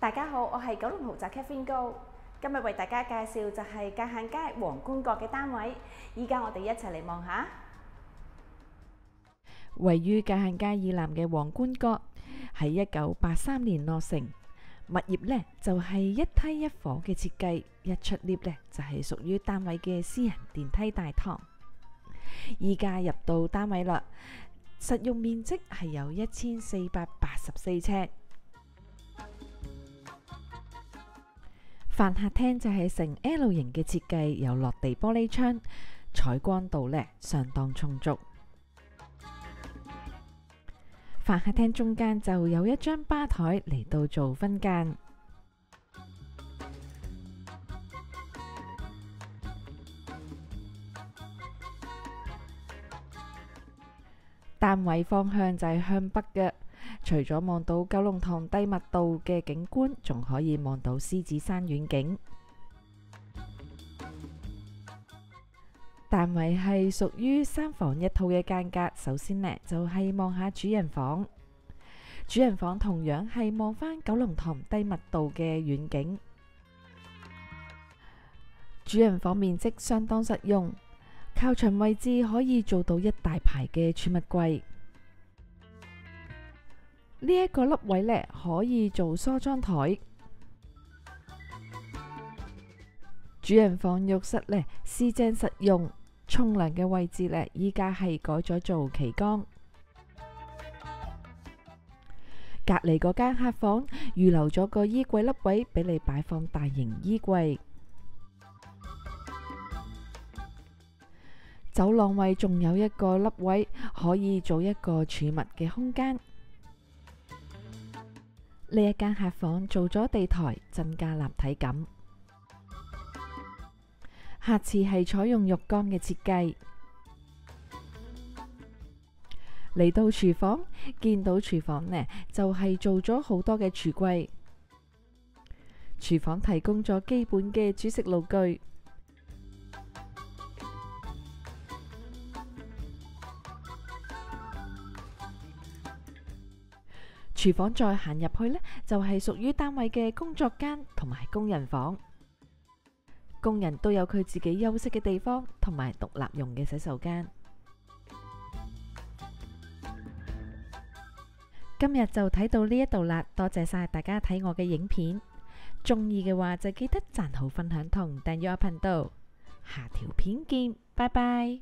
大家好，我係九龍豪宅 Catherine 高，今日為大家介紹就係界限街皇冠閣嘅單位。依家我哋一齊嚟望下，位於界限街以南嘅皇冠閣喺1983年落成，物業呢就係一梯一房嘅設計，一出 lift 呢就係屬於單位嘅私人電梯大堂。依家入到單位啦，實用面積係有1484尺。飯客廳就係呈 L 型嘅設計，有落地玻璃窗，採光度呢相當充足。飯客廳中間就有一張吧台嚟到做分間。單位方向就係向北嘅，除咗望到九龍塘低密度嘅景觀，仲可以望到獅子山遠景。單位係屬於3房1套嘅間隔。首先呢，就係望下主人房，主人房同樣係望返九龍塘低密度嘅遠景。主人房面積相當實用，靠牆位置可以做到一大排嘅儲物櫃。呢一個凹位呢，可以做梳妝台。主人房浴室呢，四正實用，沖涼嘅位置呢，依家係改咗做旗杆。隔籬嗰間客房預留咗個衣櫃凹位俾你擺放大型衣櫃。走廊位仲有一個凹位，可以做一個儲物嘅空間。呢一間客房做咗地台，增加立體感。客廁係採用浴缸嘅設計。嚟到廚房，見到廚房呢就係做咗好多嘅櫥櫃。廚房提供咗基本嘅煮食爐具。廚房再行入去呢，就係屬於單位嘅工作間同埋工人房。工人都有佢自己休息嘅地方，同埋獨立用嘅洗手間。今日就睇到呢一度啦，多謝晒大家睇我嘅影片。中意嘅話就記得讚好、分享同訂閱我頻道。下條片見，拜拜。